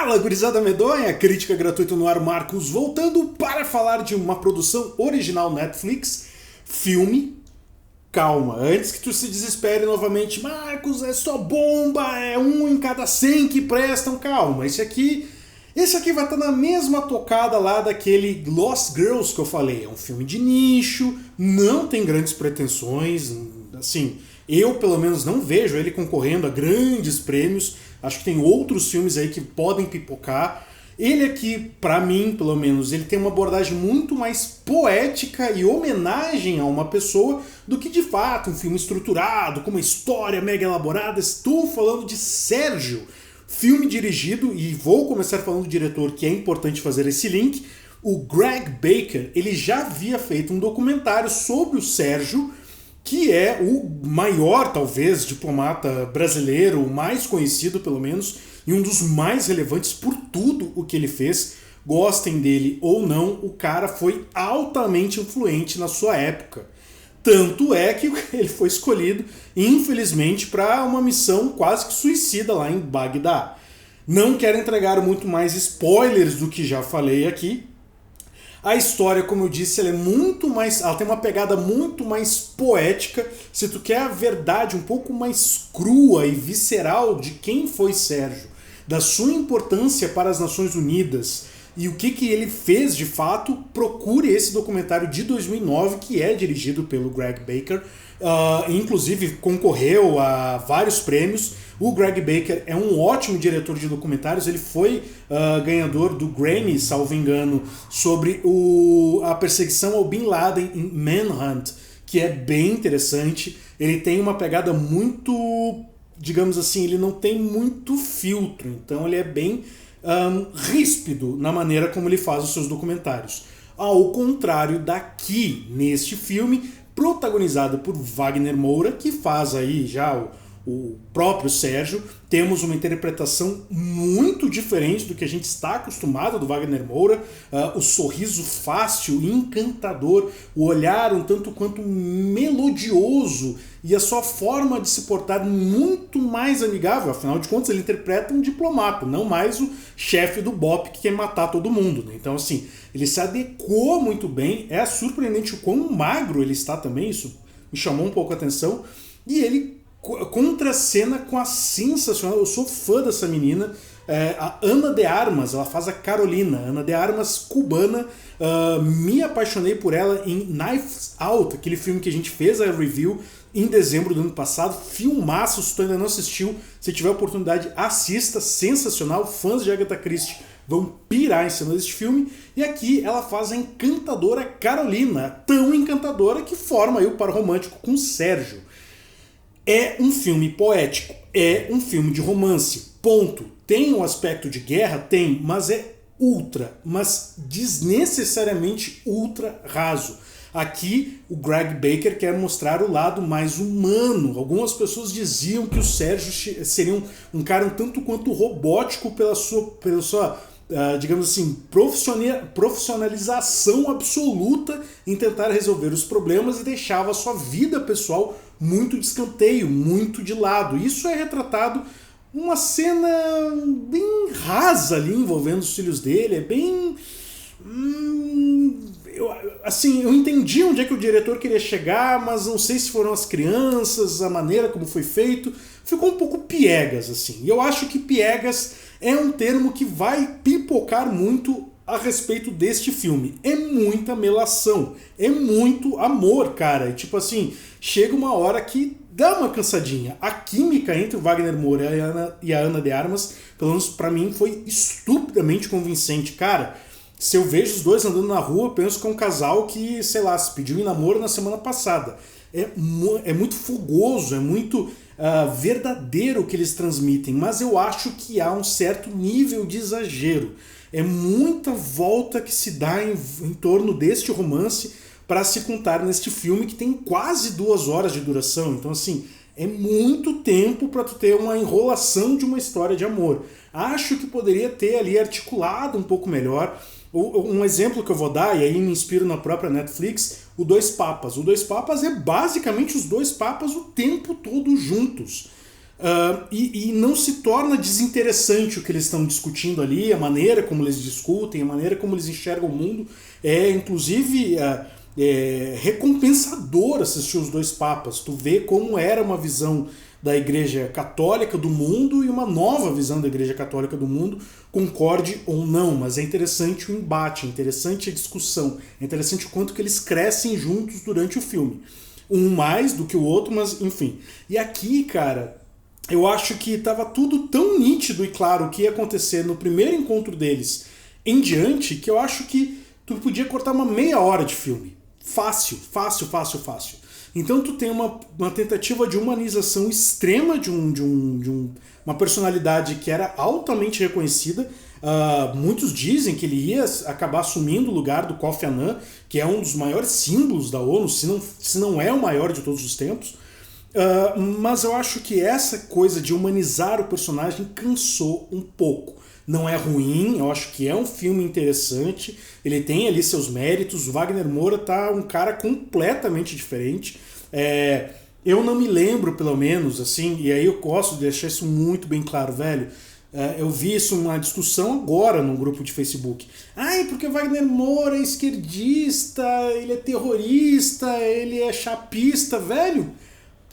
Fala, gurizada medonha! Crítica gratuita no ar, Marcos, voltando para falar de uma produção original Netflix, filme. Calma, antes que tu se desespere novamente, Marcos, é só bomba, é um em cada 100 que prestam. Calma, esse aqui vai estar na mesma tocada lá daquele Lost Girls que eu falei. É um filme de nicho, não tem grandes pretensões, assim, eu pelo menos não vejo ele concorrendo a grandes prêmios. Acho que tem outros filmes aí que podem pipocar. Ele aqui, pra mim, pelo menos, ele tem uma abordagem muito mais poética e homenagem a uma pessoa do que, de fato, um filme estruturado, com uma história mega elaborada. Estou falando de Sérgio, filme dirigido, e vou começar falando do diretor, que é importante fazer esse link. O Greg Baker, ele já havia feito um documentário sobre o Sérgio, que é o maior, talvez, diplomata brasileiro, o mais conhecido, pelo menos, e um dos mais relevantes por tudo o que ele fez. Gostem dele ou não, o cara foi altamente influente na sua época. Tanto é que ele foi escolhido, infelizmente, para uma missão quase que suicida lá em Bagdá. Não quero entregar muito mais spoilers do que já falei aqui. A história, como eu disse, ela tem uma pegada muito mais poética. Se tu quer a verdade um pouco mais crua e visceral de quem foi Sérgio, da sua importância para as Nações Unidas e o que ele fez de fato, procure esse documentário de 2009 que é dirigido pelo Greg Baker. Inclusive concorreu a vários prêmios. O Greg Baker é um ótimo diretor de documentários. Ele foi ganhador do Grammy, salvo engano, sobre a perseguição ao Bin Laden em Manhunt, que é bem interessante. Ele tem uma pegada muito, digamos assim, ele não tem muito filtro, então ele é bem ríspido na maneira como ele faz os seus documentários. Ao contrário daqui, neste filme, protagonizado por Wagner Moura, que faz aí já o próprio Sérgio. Temos uma interpretação muito diferente do que a gente está acostumado do Wagner Moura. O sorriso fácil e encantador, o olhar um tanto quanto melodioso e a sua forma de se portar muito mais amigável. Afinal de contas, ele interpreta um diplomata, não mais o chefe do BOP que quer matar todo mundo, né? Então, assim, ele se adequou muito bem. É surpreendente o quão magro ele está também, isso me chamou um pouco a atenção. E ele contracena com a sensacional, eu sou fã dessa menina, a Ana de Armas, ela faz a Carolina, Ana de Armas cubana. Me apaixonei por ela em Knives Out, aquele filme que a gente fez a review em dezembro do ano passado. Filmaço, se tu ainda não assistiu, se tiver oportunidade, assista, sensacional. Fãs de Agatha Christie vão pirar em cima desse filme. E aqui ela faz a encantadora Carolina, tão encantadora que forma aí o par romântico com o Sérgio. É um filme poético, é um filme de romance, ponto. Tem um aspecto de guerra? Tem, mas é mas desnecessariamente ultra raso. Aqui o Greg Baker quer mostrar o lado mais humano. Algumas pessoas diziam que o Sérgio seria um cara um tanto quanto robótico pela sua digamos assim, profissionalização absoluta em tentar resolver os problemas e deixava a sua vida pessoal muito de escanteio, muito de lado. Isso é retratado numa cena bem rasa ali envolvendo os filhos dele, é bem... eu entendi onde é que o diretor queria chegar, mas não sei se foram as crianças, a maneira como foi feito, ficou um pouco piegas, assim. E eu acho que piegas é um termo que vai pipocar muito a respeito deste filme. É muita melação, é muito amor, cara. E tipo assim, chega uma hora que dá uma cansadinha. A química entre o Wagner Moura e a Ana de Armas, pelo menos pra mim, foi estupidamente convincente. Cara, se eu vejo os dois andando na rua, eu penso que é um casal que, sei lá, se pediu em namoro na semana passada. É muito fogoso, é muito verdadeiro o que eles transmitem, mas eu acho que há um certo nível de exagero. É muita volta que se dá em torno deste romance para se contar neste filme que tem quase 2 horas de duração. Então, assim, é muito tempo para tu ter uma enrolação de uma história de amor. Acho que poderia ter ali articulado um pouco melhor. Um exemplo que eu vou dar, e aí me inspiro na própria Netflix, o Dois Papas. O Dois Papas é basicamente os dois papas o tempo todo juntos. E não se torna desinteressante o que eles estão discutindo ali, a maneira como eles discutem, a maneira como eles enxergam o mundo. É, inclusive, recompensador assistir os dois papas. Tu vê como era uma visão da Igreja Católica do mundo e uma nova visão da Igreja Católica do mundo, concorde ou não, mas é interessante o embate, é interessante a discussão, é interessante o quanto que eles crescem juntos durante o filme. Um mais do que o outro, mas enfim. E aqui, cara, eu acho que estava tudo tão nítido e claro o que ia acontecer no primeiro encontro deles em diante, que eu acho que tu podia cortar uma meia hora de filme. Fácil, fácil, fácil, fácil. Então tu tem uma tentativa de humanização extrema de uma personalidade que era altamente reconhecida. Muitos dizem que ele ia acabar assumindo o lugar do Kofi Annan, que é um dos maiores símbolos da ONU, se não é o maior de todos os tempos. Mas eu acho que essa coisa de humanizar o personagem cansou um pouco. Não é ruim, eu acho que é um filme interessante, ele tem ali seus méritos, o Wagner Moura tá um cara completamente diferente. Eu não me lembro, pelo menos, assim, e aí eu gosto de deixar isso muito bem claro, velho. Eu vi isso numa discussão agora num grupo de Facebook. Ai, porque o Wagner Moura é esquerdista, ele é terrorista, ele é chapista, velho.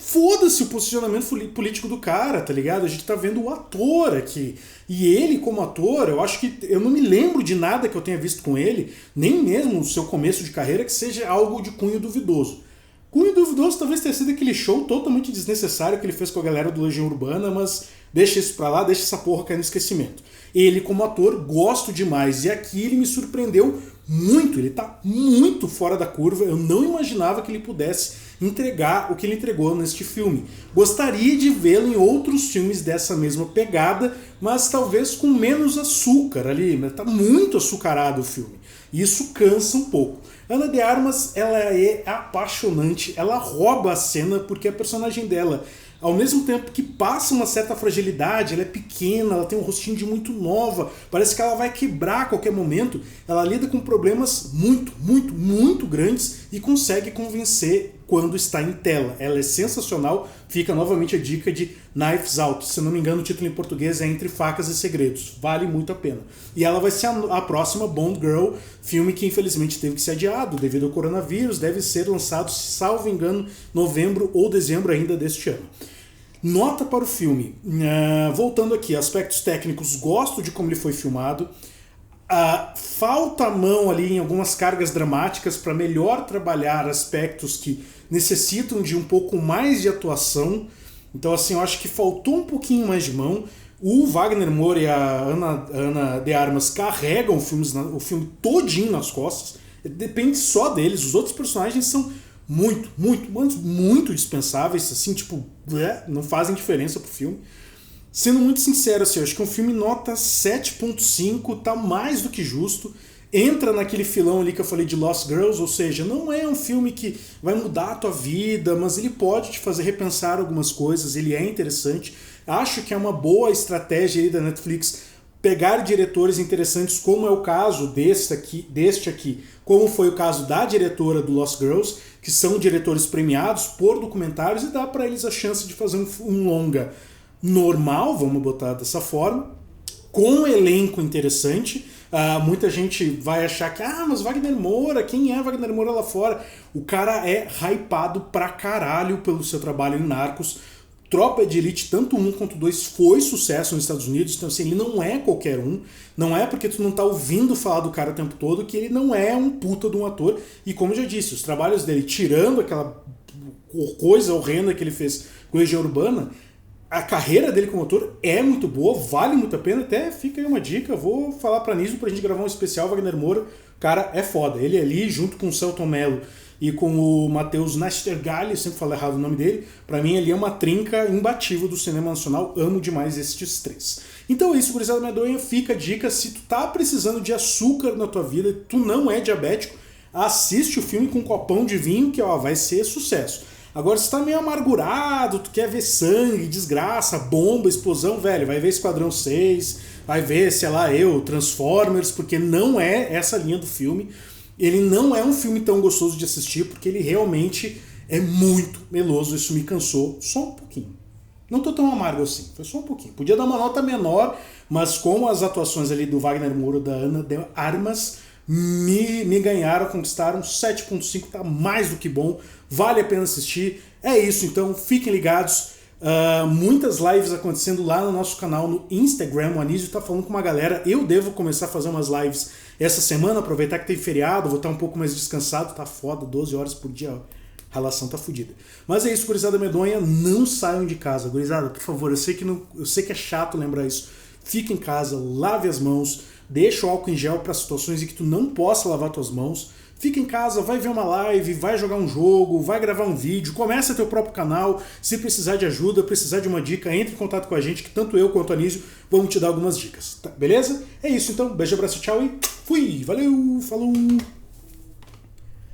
Foda-se o posicionamento político do cara, tá ligado? A gente tá vendo o ator aqui. E ele, como ator, eu acho que... Eu não me lembro de nada que eu tenha visto com ele, nem mesmo o seu começo de carreira, que seja algo de cunho duvidoso. Cunho duvidoso talvez tenha sido aquele show totalmente desnecessário que ele fez com a galera do Legião Urbana, mas deixa isso pra lá, deixa essa porra cair no esquecimento. Ele, como ator, gosto demais. E aqui ele me surpreendeu muito. Ele tá muito fora da curva. Eu não imaginava que ele pudesse entregar o que ele entregou neste filme. Gostaria de vê-lo em outros filmes dessa mesma pegada, mas talvez com menos açúcar ali. Tá muito açucarado o filme. Isso cansa um pouco. Ana de Armas, ela é apaixonante. Ela rouba a cena porque a personagem dela, ao mesmo tempo que passa uma certa fragilidade, ela é pequena, ela tem um rostinho de muito nova, parece que ela vai quebrar a qualquer momento, ela lida com problemas muito, muito, muito grandes e consegue convencer quando está em tela. Ela é sensacional, fica novamente a dica de Knives Out, se não me engano o título em português é Entre Facas e Segredos, vale muito a pena. E ela vai ser a próxima Bond Girl, filme que infelizmente teve que ser adiado devido ao coronavírus, deve ser lançado, salvo engano, novembro ou dezembro ainda deste ano. Nota para o filme. Voltando aqui, aspectos técnicos, gosto de como ele foi filmado. Falta a mão ali em algumas cargas dramáticas para melhor trabalhar aspectos que necessitam de um pouco mais de atuação. Então, assim, eu acho que faltou um pouquinho mais de mão. O Wagner Moura e a Ana de Armas carregam o filme todinho nas costas. Depende só deles. Os outros personagens são muito dispensáveis, assim, tipo, não fazem diferença pro filme. Sendo muito sincero, assim, eu acho que um filme nota 7.5 tá mais do que justo. Entra naquele filão ali que eu falei de Lost Girls, ou seja, não é um filme que vai mudar a tua vida, mas ele pode te fazer repensar algumas coisas, ele é interessante. Acho que é uma boa estratégia aí da Netflix pegar diretores interessantes, como é o caso deste aqui, como foi o caso da diretora do Lost Girls, que são diretores premiados por documentários, e dá para eles a chance de fazer um longa normal, vamos botar dessa forma, com um elenco interessante. Muita gente vai achar que, mas Wagner Moura, quem é Wagner Moura lá fora? O cara é hypado pra caralho pelo seu trabalho em Narcos. Tropa de Elite, tanto 1 quanto 2, foi sucesso nos Estados Unidos, então assim, ele não é qualquer um, não é porque tu não tá ouvindo falar do cara o tempo todo que ele não é um puta de um ator, e como eu já disse, os trabalhos dele, tirando aquela coisa horrenda que ele fez com Legião Urbana, a carreira dele como ator é muito boa, vale muito a pena, até fica aí uma dica, vou falar pra Niso pra gente gravar um especial Wagner Moura, o cara é foda, ele é ali junto com o Selton Mello e com o Matheus Nastergalli, sempre falo errado o nome dele, pra mim ele é uma trinca imbatível do cinema nacional, amo demais estes três. Então é isso, gurizada medonha, fica a dica, se tu tá precisando de açúcar na tua vida, tu não é diabético, assiste o filme com um copão de vinho que vai ser sucesso. Agora, se tá meio amargurado, tu quer ver sangue, desgraça, bomba, explosão, velho, vai ver Esquadrão 6, vai ver, sei lá, Transformers, porque não é essa linha do filme. Ele não é um filme tão gostoso de assistir, porque ele realmente é muito meloso, isso me cansou só um pouquinho. Não tô tão amargo assim, foi só um pouquinho. Podia dar uma nota menor, mas com as atuações ali do Wagner Moura e da Ana de Armas, me ganharam, conquistaram. 7.5 tá mais do que bom, vale a pena assistir. É isso, então fiquem ligados. Muitas lives acontecendo lá no nosso canal no Instagram. O Anísio tá falando com uma galera. Eu devo começar a fazer umas lives essa semana, aproveitar que tem feriado, vou estar um pouco mais descansado, tá foda, 12 horas por dia, a relação tá fodida. Mas é isso, gurizada medonha, não saiam de casa, gurizada, por favor, eu sei que é chato lembrar isso. Fica em casa, lave as mãos, deixa o álcool em gel para situações em que tu não possa lavar tuas mãos. Fica em casa, vai ver uma live, vai jogar um jogo, vai gravar um vídeo, começa teu próprio canal. Se precisar de ajuda, precisar de uma dica, entre em contato com a gente, que tanto eu quanto o Anísio vamos te dar algumas dicas, tá? Beleza? É isso então, beijo, abraço, tchau e fui! Valeu, falou!